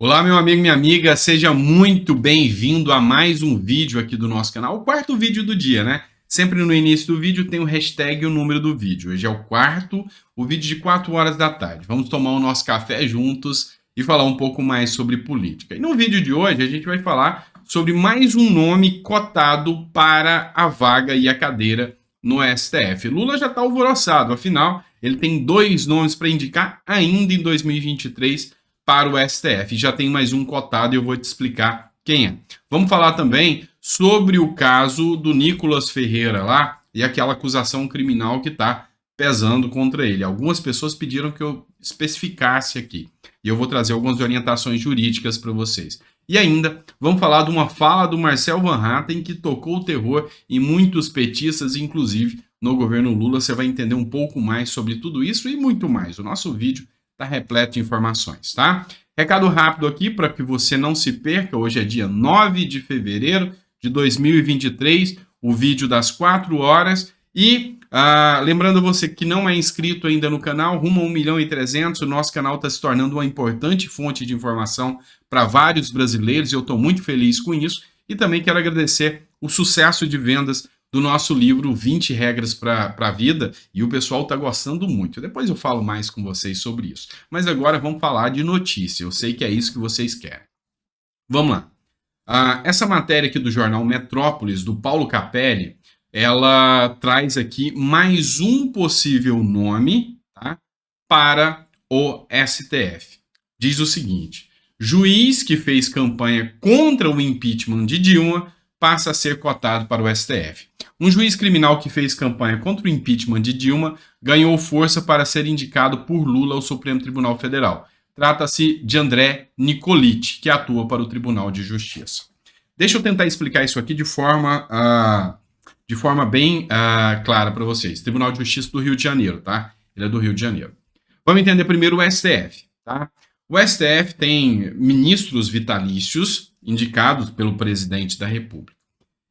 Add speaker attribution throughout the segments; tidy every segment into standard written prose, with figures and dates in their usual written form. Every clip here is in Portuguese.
Speaker 1: Olá, meu amigo, minha amiga, seja muito bem-vindo a mais um vídeo aqui do nosso canal, o quarto vídeo do dia, né? Sempre no início do vídeo tem o hashtag e o número do vídeo. Hoje é o quarto, o vídeo de 4 horas da tarde. Vamos tomar o nosso café juntos e falar um pouco mais sobre política. E no vídeo de hoje a gente vai falar sobre mais um nome cotado para a vaga e a cadeira no STF. Lula já está alvoroçado, afinal, ele tem 2 nomes para indicar ainda em 2023 para o STF. Já tem mais um cotado e eu vou te explicar quem é. Vamos falar também sobre o caso do Nicolas Ferreira lá e aquela acusação criminal que está pesando contra ele. Algumas pessoas pediram que eu especificasse aqui e eu vou trazer algumas orientações jurídicas para vocês. E ainda, vamos falar de uma fala do Marcel Van Hatten que tocou o terror em muitos petistas, inclusive no governo Lula. Você vai entender um pouco mais sobre tudo isso e muito mais. O nosso vídeo está repleto de informações, tá? Recado rápido aqui para que você não se perca. Hoje é dia 9 de fevereiro de 2023, o vídeo das 4 horas. E lembrando você que não é inscrito ainda no canal, rumo a 1.300.000, o nosso canal está se tornando uma importante fonte de informação para vários brasileiros e eu estou muito feliz com isso. E também quero agradecer o sucesso de vendas do nosso livro 20 Regras para a Vida, e o pessoal está gostando muito. Depois eu falo mais com vocês sobre isso. Mas agora vamos falar de notícia. Eu sei que é isso que vocês querem. Vamos lá. Essa matéria aqui do jornal Metrópolis, do Paulo Capelli, ela traz aqui mais um possível nome, tá, para o STF. Diz o seguinte: juiz que fez campanha contra o impeachment de Dilma passa a ser cotado para o STF. Um juiz criminal que fez campanha contra o impeachment de Dilma ganhou força para ser indicado por Lula ao Supremo Tribunal Federal. Trata-se de André Nicoliti, que atua para o Tribunal de Justiça. Deixa eu tentar explicar isso aqui de forma bem clara para vocês. Tribunal de Justiça do Rio de Janeiro, tá? Ele é do Rio de Janeiro. Vamos entender primeiro o STF, tá? O STF tem ministros vitalícios indicados pelo presidente da República.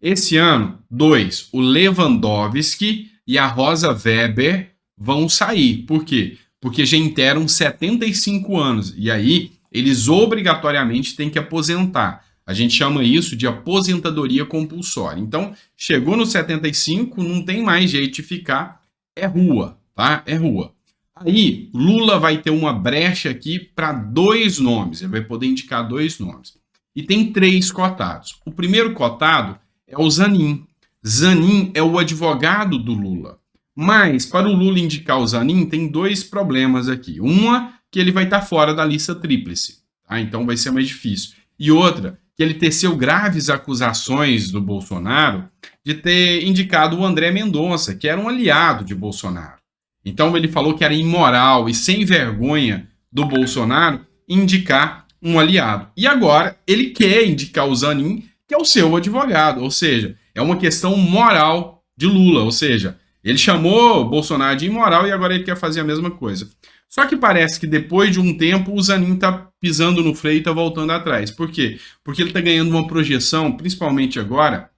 Speaker 1: Esse ano, 2, o Lewandowski e a Rosa Weber vão sair. Por quê? Porque já interam 75 anos. E aí, eles obrigatoriamente têm que aposentar. A gente chama isso de aposentadoria compulsória. Então, chegou no 75, não tem mais jeito de ficar. É rua, tá? É rua. Aí, Lula vai ter uma brecha aqui para 2 nomes. Ele vai poder indicar 2 nomes. E tem 3 cotados. O primeiro cotado é o Zanin. Zanin é o advogado do Lula. Mas, para o Lula indicar o Zanin, tem 2 problemas aqui. Uma, que ele vai estar fora da lista tríplice. Tá? Então, vai ser mais difícil. E outra, que ele teceu graves acusações do Bolsonaro de ter indicado o André Mendonça, que era um aliado de Bolsonaro. Então, ele falou que era imoral e sem vergonha do Bolsonaro indicar um aliado. E agora, ele quer indicar o Zanin, que é o seu advogado, ou seja, é uma questão moral de Lula, ou seja, ele chamou Bolsonaro de imoral e agora ele quer fazer a mesma coisa. Só que parece que depois de um tempo o Zanin está pisando no freio e está voltando atrás. Por quê? Porque ele está ganhando uma projeção, principalmente agora,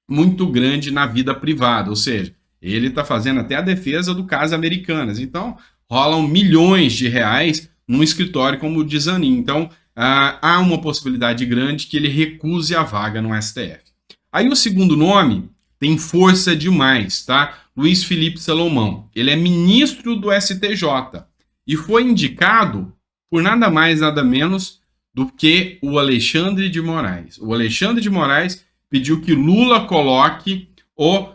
Speaker 1: muito grande na vida privada, ou seja, ele está fazendo até a defesa do caso Americanas. Então, rolam milhões de reais num escritório como o de Zanin. Então, há uma possibilidade grande que ele recuse a vaga no STF. Aí o segundo nome tem força demais, tá? Luiz Felipe Salomão. Ele é ministro do STJ e foi indicado por nada mais, nada menos do que o Alexandre de Moraes. O Alexandre de Moraes pediu que Lula coloque o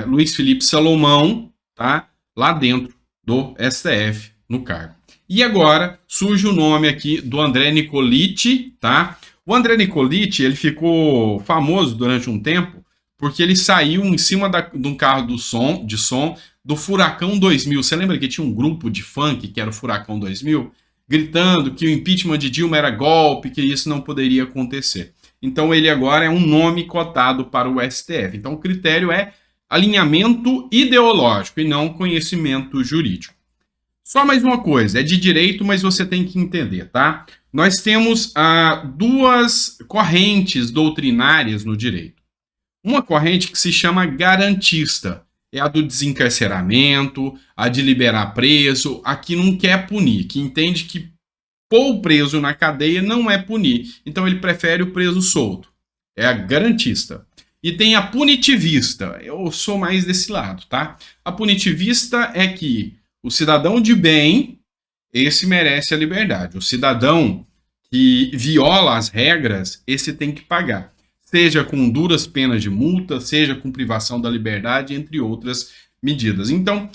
Speaker 1: Luiz Felipe Salomão, tá, lá dentro do STF, no cargo. E agora surge o nome aqui do André Nicoliti, tá? O André Nicoliti, ele ficou famoso durante um tempo porque ele saiu em cima de um carro de som do Furacão 2000. Você lembra que tinha um grupo de funk que era o Furacão 2000? Gritando que o impeachment de Dilma era golpe, que isso não poderia acontecer. Então ele agora é um nome cotado para o STF. Então o critério é alinhamento ideológico e não conhecimento jurídico. Só mais uma coisa, é de direito, mas você tem que entender, tá? Nós temos 2 correntes doutrinárias no direito. Uma corrente que se chama garantista, é a do desencarceramento, a de liberar preso, a que não quer punir, que entende que pôr o preso na cadeia não é punir. Então ele prefere o preso solto. É a garantista. E tem a punitivista. Eu sou mais desse lado, tá? A punitivista é que o cidadão de bem, esse merece a liberdade. O cidadão que viola as regras, esse tem que pagar. Seja com duras penas de multa, seja com privação da liberdade, entre outras medidas. Então,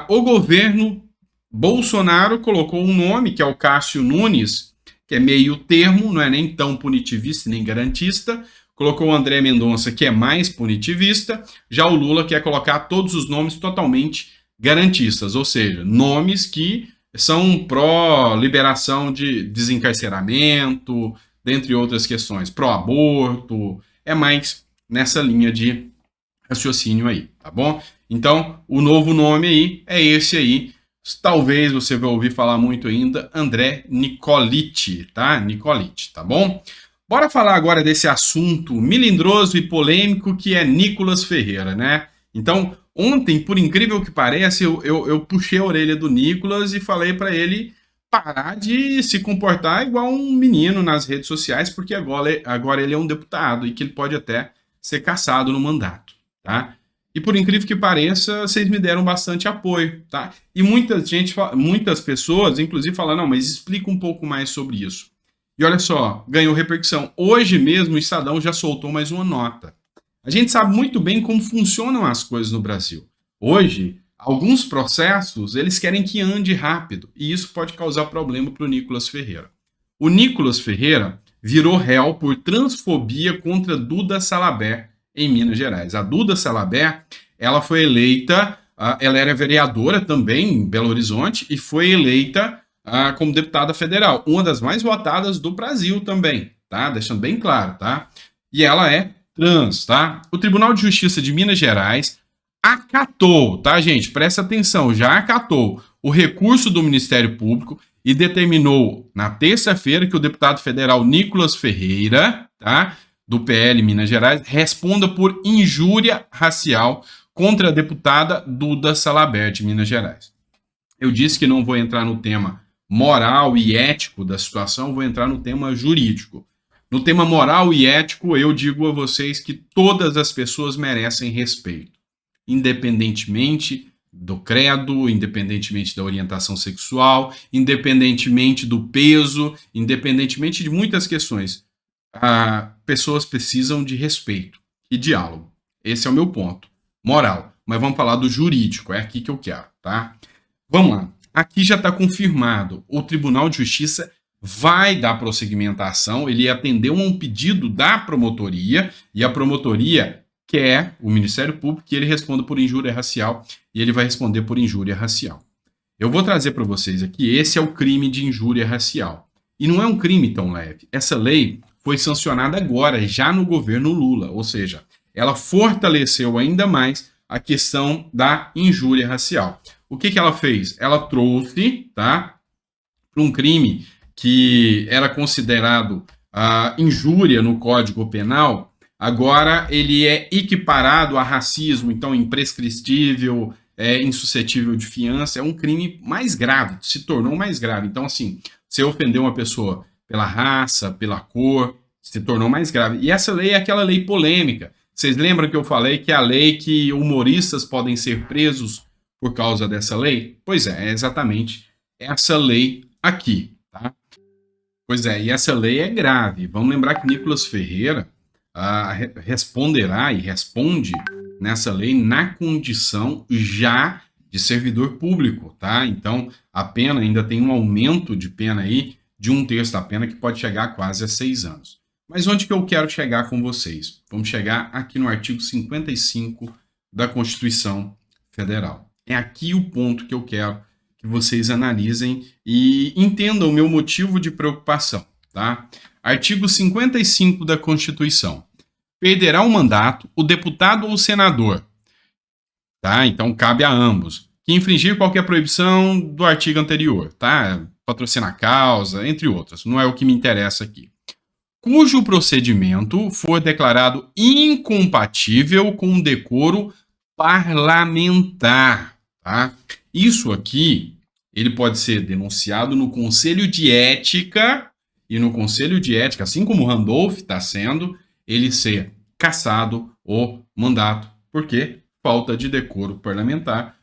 Speaker 1: o governo Bolsonaro colocou um nome, que é o Cássio Nunes, que é meio termo, não é nem tão punitivista nem garantista. Colocou o André Mendonça, que é mais punitivista. Já o Lula quer colocar todos os nomes totalmente garantistas, ou seja, nomes que são pró-liberação de desencarceramento, dentre outras questões, pró-aborto, é mais nessa linha de raciocínio aí, tá bom? Então, o novo nome aí é esse aí. Talvez você vai ouvir falar muito ainda, André Nicoliti, tá? Nicoliti, tá bom? Bora falar agora desse assunto melindroso e polêmico que é Nicolas Ferreira, né? Então, ontem, por incrível que pareça, eu puxei a orelha do Nicolas e falei para ele parar de se comportar igual um menino nas redes sociais, porque agora ele é um deputado e que ele pode até ser cassado no mandato, tá? E por incrível que pareça, vocês me deram bastante apoio, tá? E muitas pessoas, inclusive, falam, não, mas explica um pouco mais sobre isso. E olha só, ganhou repercussão. Hoje mesmo o Estadão já soltou mais uma nota. A gente sabe muito bem como funcionam as coisas no Brasil. Hoje, alguns processos, eles querem que ande rápido, e isso pode causar problema para o Nicolas Ferreira. O Nicolas Ferreira virou réu por transfobia contra Duda Salabert, em Minas Gerais. A Duda Salabert, ela foi eleita, ela era vereadora também em Belo Horizonte e foi eleita como deputada federal, uma das mais votadas do Brasil também, tá? Deixando bem claro, tá? E ela é trans, tá? O Tribunal de Justiça de Minas Gerais acatou, tá, gente? Presta atenção, já acatou o recurso do Ministério Público e determinou na terça-feira que o deputado federal Nicolas Ferreira, tá? Do PL Minas Gerais, responda por injúria racial contra a deputada Duda Salabert de Minas Gerais. Eu disse que não vou entrar no tema moral e ético da situação, vou entrar no tema jurídico. No tema moral e ético, eu digo a vocês que todas as pessoas merecem respeito, independentemente do credo, independentemente da orientação sexual, independentemente do peso, independentemente de muitas questões. Pessoas precisam de respeito e diálogo. Esse é o meu ponto. Moral. Mas vamos falar do jurídico. É aqui que eu quero, tá? Vamos lá. Aqui já está confirmado. O Tribunal de Justiça vai dar prosseguimento à ação. Ele atendeu a um pedido da promotoria e a promotoria quer, o Ministério Público, que ele responda por injúria racial e ele vai responder por injúria racial. Eu vou trazer para vocês aqui, esse é o crime de injúria racial. E não é um crime tão leve. Essa lei foi sancionada agora, já no governo Lula, ou seja, ela fortaleceu ainda mais a questão da injúria racial. O que ela fez? Ela trouxe, tá, para um crime que era considerado injúria no Código Penal, agora ele é equiparado a racismo, então imprescritível, insuscetível de fiança, é um crime mais grave, se tornou mais grave. Então, assim, você ofendeu uma pessoa pela raça, pela cor, se tornou mais grave. E essa lei é aquela lei polêmica. Vocês lembram que eu falei que é a lei que humoristas podem ser presos por causa dessa lei? Pois é exatamente essa lei aqui, tá? Pois é, e essa lei é grave. Vamos lembrar que Nicolas Ferreira responderá e responde nessa lei na condição já de servidor público, tá? Então, a pena ainda tem um aumento de pena aí de 1/3 da pena, que pode chegar quase a 6 anos. Mas onde que eu quero chegar com vocês? Vamos chegar aqui no artigo 55 da Constituição Federal. É aqui o ponto que eu quero que vocês analisem e entendam o meu motivo de preocupação, tá? Artigo 55 da Constituição. Perderá o mandato o deputado ou o senador, tá? Então cabe a ambos, que infringir qualquer proibição do artigo anterior, tá? Patrocinar causa, entre outras. Não é o que me interessa aqui. Cujo procedimento for declarado incompatível com o decoro parlamentar, tá? Isso aqui, ele pode ser denunciado no Conselho de Ética, e no Conselho de Ética, assim como o Randolph está sendo, ele ser cassado o mandato. Por quê? Falta de decoro parlamentar.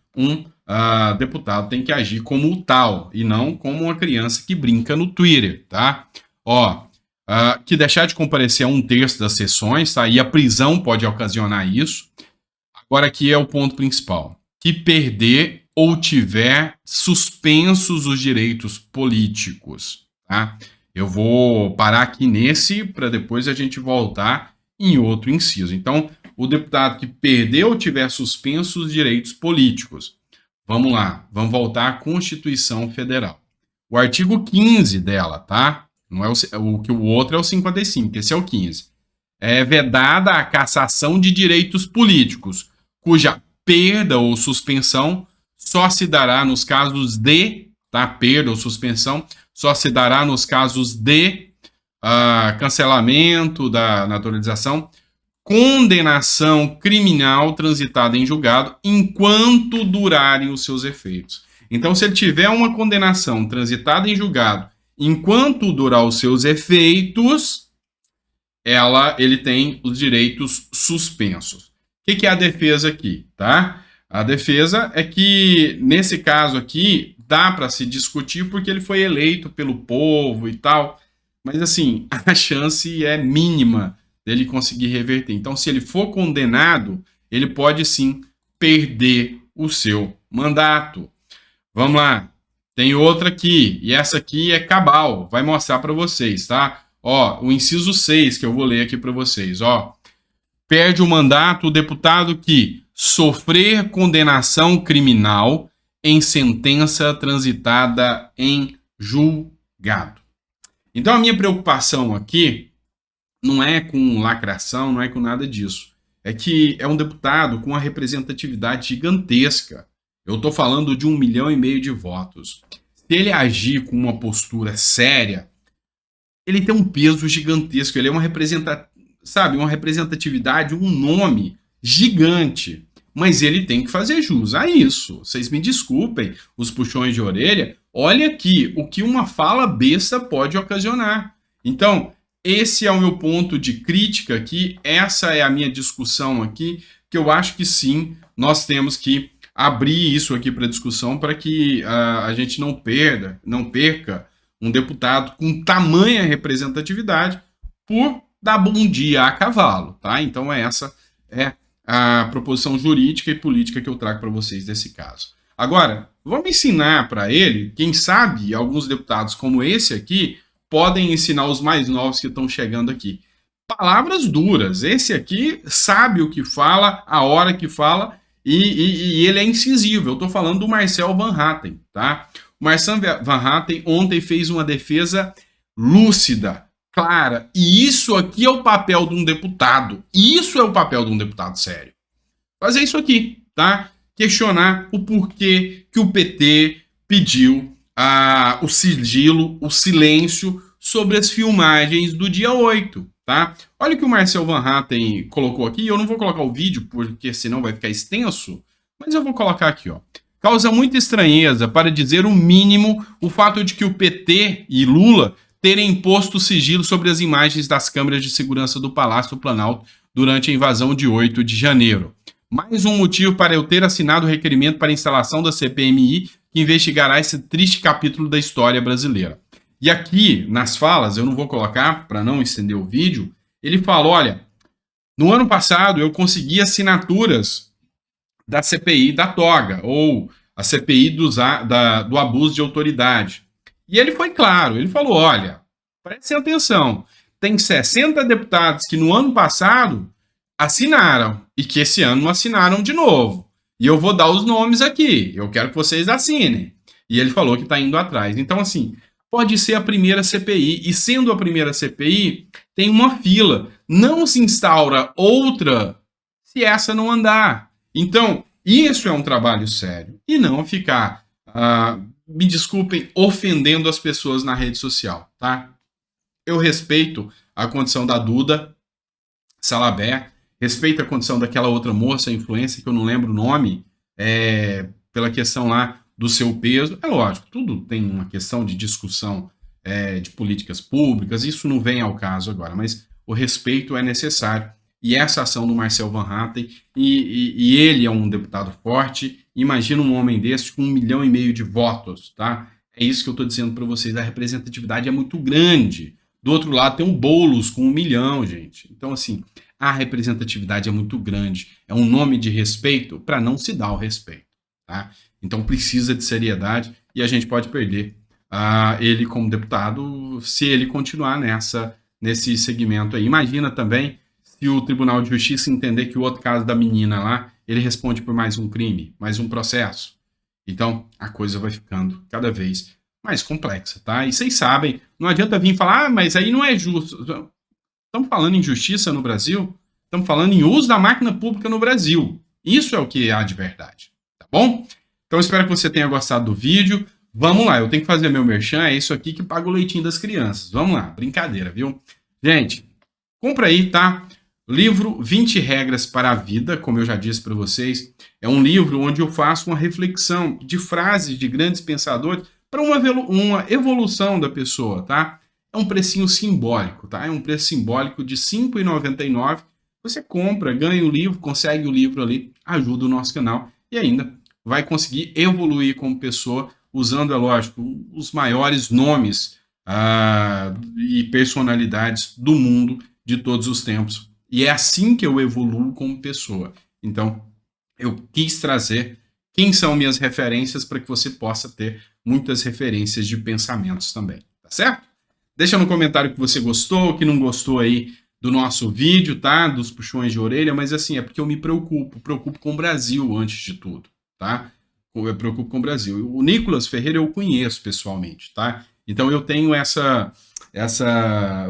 Speaker 1: Deputado tem que agir como o tal, e não como uma criança que brinca no Twitter, tá? Que deixar de comparecer a 1/3 das sessões, tá? E a prisão pode ocasionar isso. Agora aqui é o ponto principal. Que perder ou tiver suspensos os direitos políticos, tá? Eu vou parar aqui nesse para depois a gente voltar em outro inciso. Então, o deputado que perdeu ou tiver suspensos os direitos políticos. Vamos lá, vamos voltar à Constituição Federal. O artigo 15 dela, tá? Não é o outro é o 55, esse é o 15. É vedada a cassação de direitos políticos, cuja perda ou suspensão só se dará nos casos de, tá? Perda ou suspensão só se dará nos casos de cancelamento da naturalização, condenação criminal transitada em julgado, enquanto durarem os seus efeitos. Então, se ele tiver uma condenação transitada em julgado, enquanto durar os seus efeitos, ele tem os direitos suspensos. O que é a defesa aqui, tá? A defesa é que, nesse caso aqui, dá para se discutir porque ele foi eleito pelo povo e tal, mas, assim, a chance é mínima dele conseguir reverter. Então, se ele for condenado, ele pode, sim, perder o seu mandato. Vamos lá. Tem outra aqui, e essa aqui é cabal, vai mostrar para vocês, tá? O inciso 6 que eu vou ler aqui para vocês, perde o mandato o deputado que sofrer condenação criminal em sentença transitada em julgado. Então, a minha preocupação aqui não é com lacração, não é com nada disso. É que é um deputado com uma representatividade gigantesca. Eu estou falando de 1,5 milhão de votos. Se ele agir com uma postura séria, ele tem um peso gigantesco. Ele é uma representatividade, um nome gigante. Mas ele tem que fazer jus a isso. Vocês me desculpem os puxões de orelha. Olha aqui o que uma fala besta pode ocasionar. Então, esse é o meu ponto de crítica aqui. Essa é a minha discussão aqui, que eu acho que sim, nós temos que abrir isso aqui para discussão para que a gente não perca um deputado com tamanha representatividade por dar bom dia a cavalo, tá? Então essa é a proposição jurídica e política que eu trago para vocês nesse caso. Agora, vamos ensinar para ele, quem sabe alguns deputados como esse aqui podem ensinar os mais novos que estão chegando aqui. Palavras duras, esse aqui sabe o que fala, a hora que fala, e ele é incisivo. Eu estou falando do Marcel Van Hatten, tá? O Marcel Van Hatten ontem fez uma defesa lúcida, clara, e isso aqui é o papel de um deputado. Isso é o papel de um deputado sério. Fazer isso aqui, tá? Questionar o porquê que o PT pediu o sigilo, o silêncio sobre as filmagens do dia 8. Tá? Olha o que o Marcel Van Hatten colocou aqui. Eu não vou colocar o vídeo, porque senão vai ficar extenso, mas eu vou colocar aqui. Causa muita estranheza, para dizer o mínimo, o fato de que o PT e Lula terem imposto sigilo sobre as imagens das câmeras de segurança do Palácio do Planalto durante a invasão de 8 de janeiro. Mais um motivo para eu ter assinado o requerimento para a instalação da CPMI que investigará esse triste capítulo da história brasileira. E aqui, nas falas, eu não vou colocar para não estender o vídeo, ele fala, olha, no ano passado eu consegui assinaturas da CPI da toga, ou a CPI do abuso de autoridade. E ele foi claro, ele falou, olha, prestem atenção, tem 60 deputados que no ano passado assinaram, e que esse ano não assinaram de novo. E eu vou dar os nomes aqui, eu quero que vocês assinem. E ele falou que está indo atrás. Então, assim, pode ser a primeira CPI, e sendo a primeira CPI, tem uma fila. Não se instaura outra se essa não andar. Então, isso é um trabalho sério. E não ficar, me desculpem, ofendendo as pessoas na rede social, tá? Eu respeito a condição da Duda Salabert, respeito a condição daquela outra moça, influencer, que eu não lembro o nome, pela questão lá do seu peso. É lógico, tudo tem uma questão de discussão de políticas públicas, isso não vem ao caso agora, mas o respeito é necessário. E essa ação do Marcel Van Hatten, e ele é um deputado forte, imagina um homem desse com 1,5 milhão de votos, tá? É isso que eu estou dizendo para vocês, a representatividade é muito grande. Do outro lado tem o Boulos com 1 milhão, gente. Então, assim, a representatividade é muito grande. É um nome de respeito para não se dar o respeito, tá? Então precisa de seriedade e a gente pode perder ele como deputado se ele continuar nesse segmento aí. Imagina também se o Tribunal de Justiça entender que o outro caso da menina lá, ele responde por mais um crime, mais um processo. Então, a coisa vai ficando cada vez mais complexa, tá? E vocês sabem, não adianta vir falar, mas aí não é justo. Estamos falando em justiça no Brasil, estamos falando em uso da máquina pública no Brasil. Isso é o que há de verdade, tá bom? Então, espero que você tenha gostado do vídeo. Vamos lá, eu tenho que fazer meu merchan, é isso aqui que paga o leitinho das crianças. Vamos lá, brincadeira, viu? Gente, compra aí, tá? Livro 20 Regras para a Vida, como eu já disse para vocês, é um livro onde eu faço uma reflexão de frases de grandes pensadores para uma evolução da pessoa, tá? É um precinho simbólico, tá? É um preço simbólico de R$ 5,99. Você compra, ganha o livro, consegue o livro ali, ajuda o nosso canal e ainda vai conseguir evoluir como pessoa, usando, é lógico, os maiores nomes e personalidades do mundo de todos os tempos. E é assim que eu evoluo como pessoa. Então, eu quis trazer quem são minhas referências para que você possa ter muitas referências de pensamentos também, tá certo? Deixa no comentário que você gostou, que não gostou aí do nosso vídeo, tá? Dos puxões de orelha, mas assim, é porque eu me preocupo com o Brasil antes de tudo, tá? Eu me preocupo com o Brasil. O Nicolas Ferreira eu conheço pessoalmente, tá? Então eu tenho essa,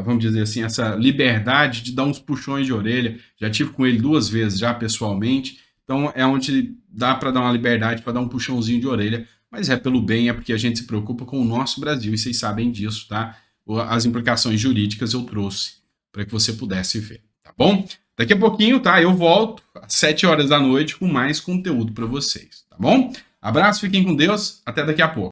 Speaker 1: vamos dizer assim, essa liberdade de dar uns puxões de orelha. Já tive com ele 2 vezes já pessoalmente, então é onde dá para dar uma liberdade, para dar um puxãozinho de orelha, mas é pelo bem, é porque a gente se preocupa com o nosso Brasil e vocês sabem disso, tá? As implicações jurídicas eu trouxe para que você pudesse ver, tá bom? Daqui a pouquinho, tá? Eu volto às 7 horas da noite com mais conteúdo para vocês, tá bom? Abraço, fiquem com Deus, até daqui a pouco.